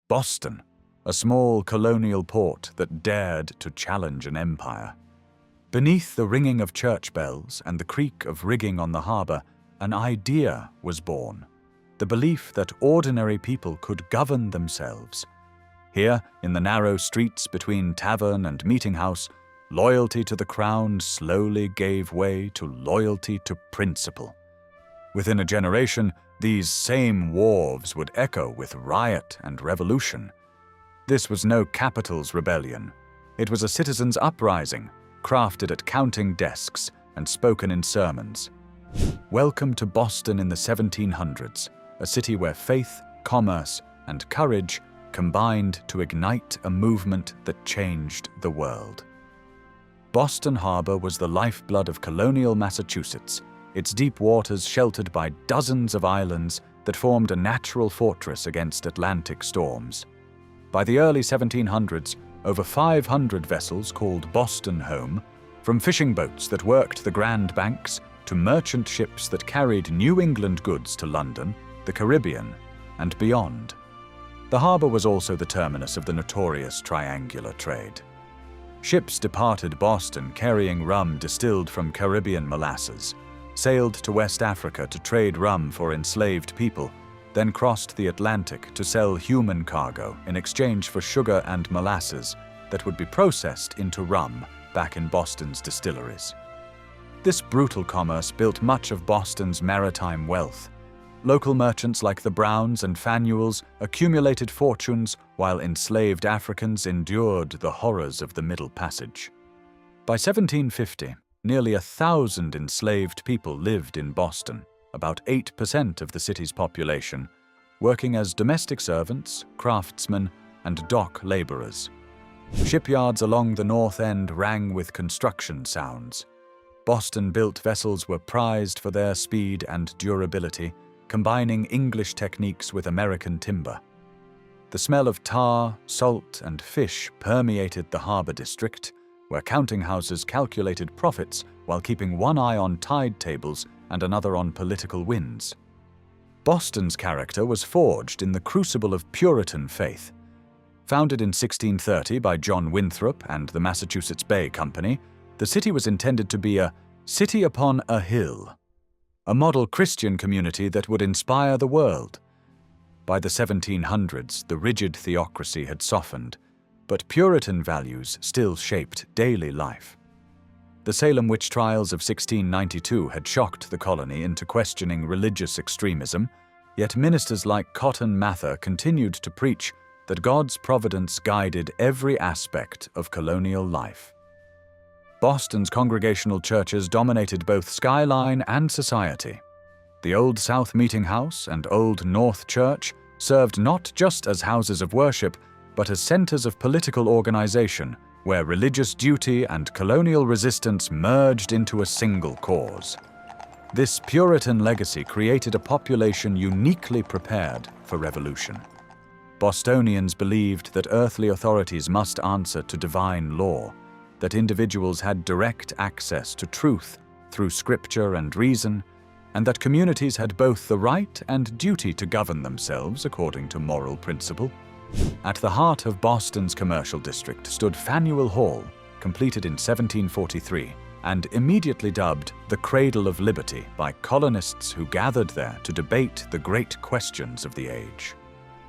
Boston, a small colonial port that dared to challenge an empire. Beneath the ringing of church bells and the creak of rigging on the harbor, an idea was born, the belief that ordinary people could govern themselves. Here, in the narrow streets between tavern and meeting house, loyalty to the crown slowly gave way to loyalty to principle. Within a generation, these same wharves would echo with riot and revolution. This was no capital's rebellion. It was a citizens' uprising, crafted at counting desks and spoken in sermons. Welcome to Boston in the 1700s, a city where faith, commerce, and courage combined to ignite a movement that changed the world. Boston Harbor was the lifeblood of colonial Massachusetts, its deep waters sheltered by dozens of islands that formed a natural fortress against Atlantic storms. By the early 1700s, over 500 vessels called Boston home, from fishing boats that worked the Grand Banks to merchant ships that carried New England goods to London, the Caribbean, and beyond. The harbor was also the terminus of the notorious triangular trade. Ships departed Boston carrying rum distilled from Caribbean molasses, sailed to West Africa to trade rum for enslaved people, then crossed the Atlantic to sell human cargo in exchange for sugar and molasses that would be processed into rum back in Boston's distilleries. This brutal commerce built much of Boston's maritime wealth. Local merchants like the Browns and Faneuils accumulated fortunes while enslaved Africans endured the horrors of the Middle Passage. By 1750, nearly 1,000 enslaved people lived in Boston, about 8% of the city's population, working as domestic servants, craftsmen, and dock laborers. Shipyards along the North End rang with construction sounds. Boston-built vessels were prized for their speed and durability, combining English techniques with American timber. The smell of tar, salt, and fish permeated the harbor district, where counting houses calculated profits while keeping one eye on tide tables and another on political winds. Boston's character was forged in the crucible of Puritan faith. Founded in 1630 by John Winthrop and the Massachusetts Bay Company, the city was intended to be a city upon a hill, a model Christian community that would inspire the world. By the 1700s, the rigid theocracy had softened, but Puritan values still shaped daily life. The Salem witch trials of 1692 had shocked the colony into questioning religious extremism, yet ministers like Cotton Mather continued to preach that God's providence guided every aspect of colonial life. Boston's congregational churches dominated both skyline and society. The Old South Meeting House and Old North Church served not just as houses of worship, but as centers of political organization, where religious duty and colonial resistance merged into a single cause. This Puritan legacy created a population uniquely prepared for revolution. Bostonians believed that earthly authorities must answer to divine law, that individuals had direct access to truth through scripture and reason, and that communities had both the right and duty to govern themselves according to moral principle. At the heart of Boston's commercial district stood Faneuil Hall, completed in 1743, and immediately dubbed the Cradle of Liberty by colonists who gathered there to debate the great questions of the age.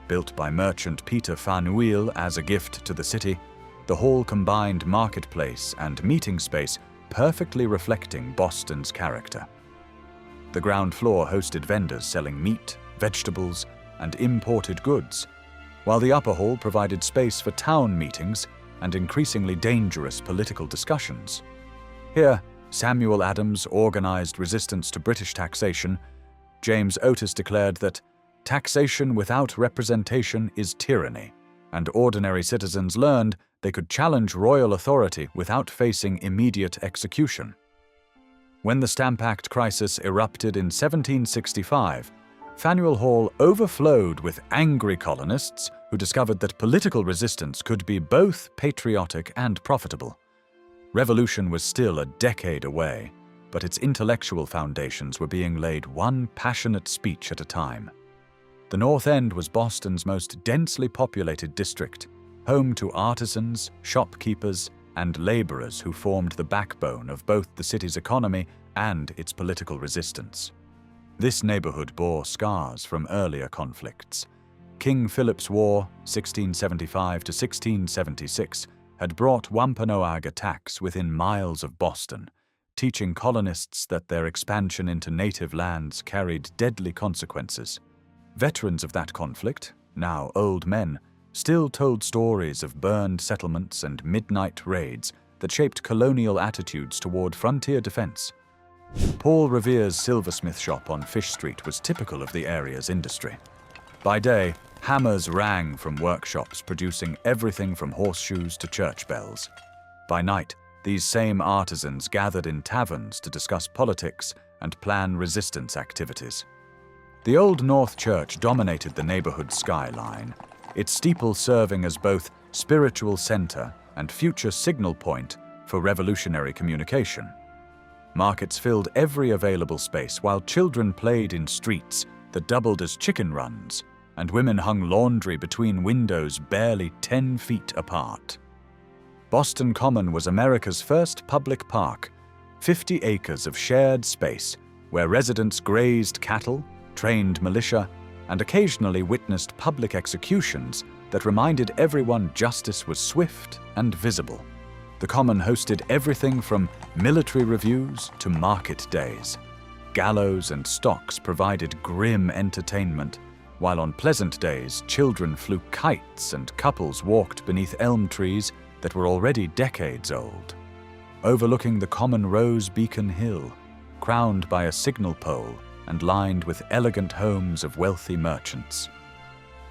Built by merchant Peter Faneuil as a gift to the city, the hall combined marketplace and meeting space, perfectly reflecting Boston's character. The ground floor hosted vendors selling meat, vegetables, and imported goods, while the upper hall provided space for town meetings and increasingly dangerous political discussions. Here, Samuel Adams organized resistance to British taxation. James Otis declared that taxation without representation is tyranny, and ordinary citizens learned they could challenge royal authority without facing immediate execution. When the Stamp Act crisis erupted in 1765, Faneuil Hall overflowed with angry colonists who discovered that political resistance could be both patriotic and profitable. Revolution was still a decade away, but its intellectual foundations were being laid one passionate speech at a time. The North End was Boston's most densely populated district, home to artisans, shopkeepers, and laborers who formed the backbone of both the city's economy and its political resistance. This neighborhood bore scars from earlier conflicts. King Philip's War, 1675 to 1676, had brought Wampanoag attacks within miles of Boston, teaching colonists that their expansion into native lands carried deadly consequences. Veterans of that conflict, now old men, still told stories of burned settlements and midnight raids that shaped colonial attitudes toward frontier defense. Paul Revere's silversmith shop on Fish Street was typical of the area's industry. By day, hammers rang from workshops producing everything from horseshoes to church bells. By night, these same artisans gathered in taverns to discuss politics and plan resistance activities. The Old North Church dominated the neighborhood's skyline, its steeple serving as both spiritual center and future signal point for revolutionary communication. Markets filled every available space while children played in streets that doubled as chicken runs, and women hung laundry between windows barely 10 feet apart. Boston Common was America's first public park, 50 acres of shared space where residents grazed cattle, trained militia, and occasionally witnessed public executions that reminded everyone justice was swift and visible. The Common hosted everything from military reviews to market days. Gallows and stocks provided grim entertainment, while on pleasant days children flew kites and couples walked beneath elm trees that were already decades old. Overlooking the Common rose Beacon Hill, crowned by a signal pole and lined with elegant homes of wealthy merchants.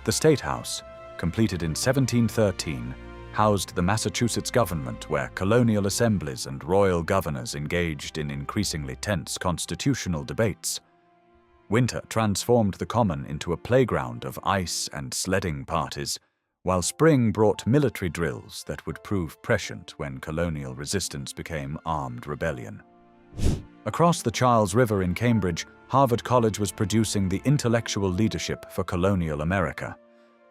The State House, completed in 1713, housed the Massachusetts government, where colonial assemblies and royal governors engaged in increasingly tense constitutional debates. Winter transformed the Common into a playground of ice and sledding parties, while spring brought military drills that would prove prescient when colonial resistance became armed rebellion. Across the Charles River in Cambridge, Harvard College was producing the intellectual leadership for colonial America.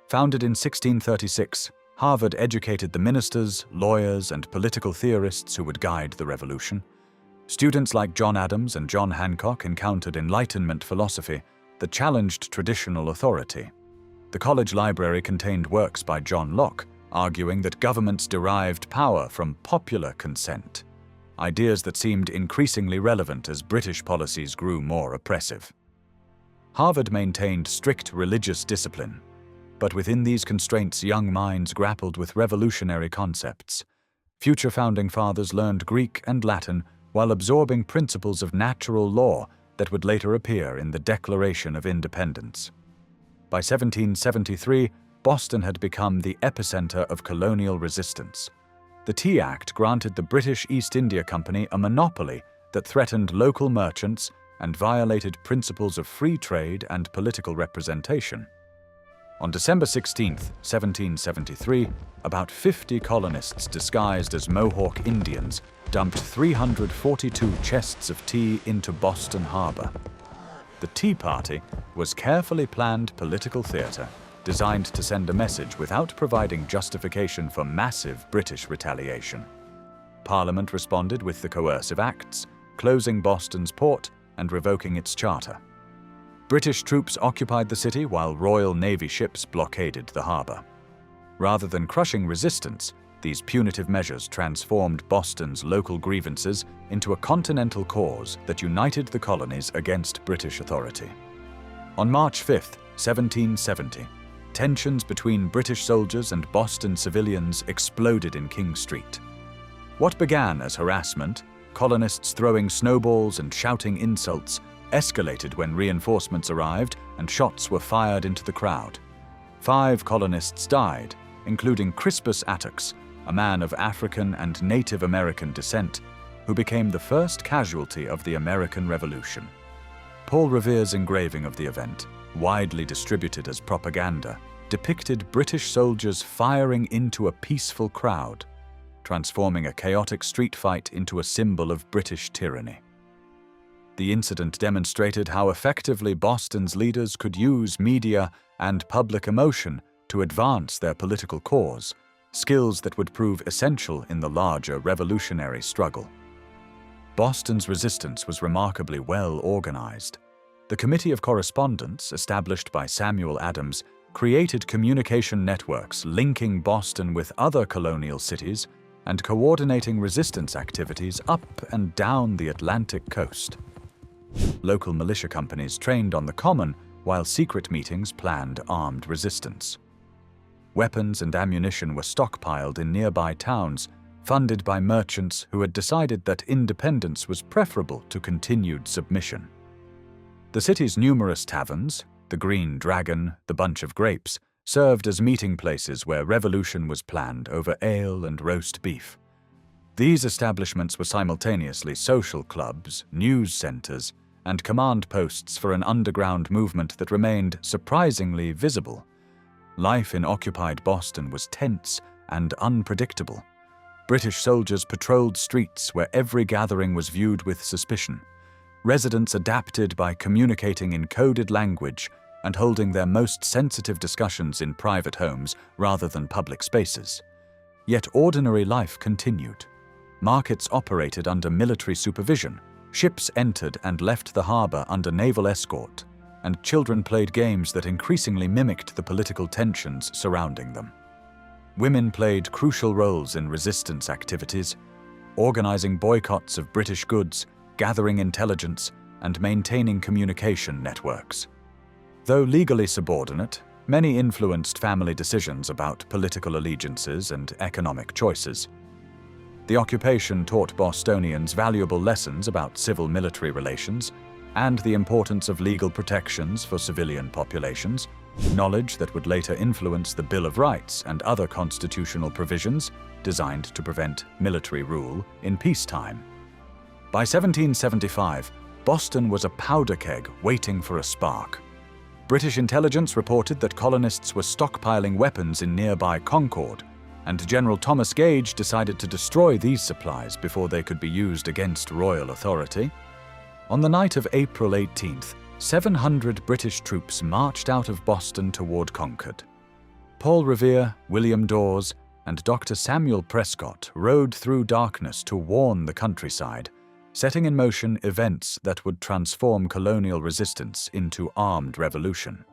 Founded in 1636, Harvard educated the ministers, lawyers, and political theorists who would guide the revolution. Students like John Adams and John Hancock encountered Enlightenment philosophy that challenged traditional authority. The college library contained works by John Locke, arguing that governments derived power from popular consent, ideas that seemed increasingly relevant as British policies grew more oppressive. Harvard maintained strict religious discipline, but within these constraints young minds grappled with revolutionary concepts. Future founding fathers learned Greek and Latin while absorbing principles of natural law that would later appear in the Declaration of Independence. By 1773, Boston had become the epicenter of colonial resistance. The Tea Act granted the British East India Company a monopoly that threatened local merchants and violated principles of free trade and political representation. On December 16, 1773, about 50 colonists disguised as Mohawk Indians dumped 342 chests of tea into Boston Harbor. The Tea Party was carefully planned political theater designed to send a message without providing justification for massive British retaliation. Parliament responded with the coercive acts, closing Boston's port and revoking its charter. British troops occupied the city while Royal Navy ships blockaded the harbor. Rather than crushing resistance, these punitive measures transformed Boston's local grievances into a continental cause that united the colonies against British authority. On March 5, 1770, tensions between British soldiers and Boston civilians exploded in King Street. What began as harassment, colonists throwing snowballs and shouting insults, escalated when reinforcements arrived and shots were fired into the crowd. 5 colonists died, including Crispus Attucks, a man of African and Native American descent, who became the first casualty of the American Revolution. Paul Revere's engraving of the event, widely distributed as propaganda, depicted British soldiers firing into a peaceful crowd, transforming a chaotic street fight into a symbol of British tyranny. The incident demonstrated how effectively Boston's leaders could use media and public emotion to advance their political cause, skills that would prove essential in the larger revolutionary struggle. Boston's resistance was remarkably well organized. The Committee of Correspondence, established by Samuel Adams, created communication networks linking Boston with other colonial cities and coordinating resistance activities up and down the Atlantic coast. Local militia companies trained on the common, while secret meetings planned armed resistance. Weapons and ammunition were stockpiled in nearby towns, funded by merchants who had decided that independence was preferable to continued submission. The city's numerous taverns, the Green Dragon, the Bunch of Grapes, served as meeting places where revolution was planned over ale and roast beef. These establishments were simultaneously social clubs, news centers, and command posts for an underground movement that remained surprisingly visible. Life in occupied Boston was tense and unpredictable. British soldiers patrolled streets where every gathering was viewed with suspicion. Residents adapted by communicating in coded language and holding their most sensitive discussions in private homes rather than public spaces. Yet ordinary life continued. Markets operated under military supervision, ships entered and left the harbor under naval escort, and children played games that increasingly mimicked the political tensions surrounding them. Women played crucial roles in resistance activities, organizing boycotts of British goods, gathering intelligence, and maintaining communication networks. Though legally subordinate, many influenced family decisions about political allegiances and economic choices. The occupation taught Bostonians valuable lessons about civil-military relations and the importance of legal protections for civilian populations, knowledge that would later influence the Bill of Rights and other constitutional provisions designed to prevent military rule in peacetime. By 1775, Boston was a powder keg waiting for a spark. British intelligence reported that colonists were stockpiling weapons in nearby Concord, and General Thomas Gage decided to destroy these supplies before they could be used against royal authority. On the night of April 18th, 700 British troops marched out of Boston toward Concord. Paul Revere, William Dawes, and Dr. Samuel Prescott rode through darkness to warn the countryside, setting in motion events that would transform colonial resistance into armed revolution.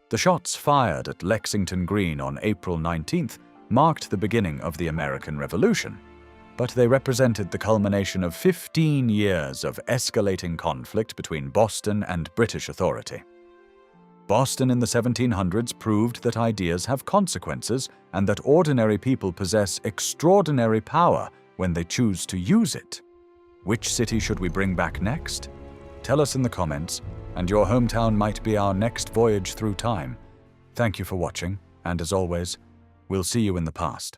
The shots fired at Lexington Green on April 19th marked the beginning of the American Revolution, but they represented the culmination of 15 years of escalating conflict between Boston and British authority. Boston in the 1700s proved that ideas have consequences and that ordinary people possess extraordinary power when they choose to use it. Which city should we bring back next? Tell us in the comments, and your hometown might be our next voyage through time. Thank you for watching, and as always, we'll see you in the past.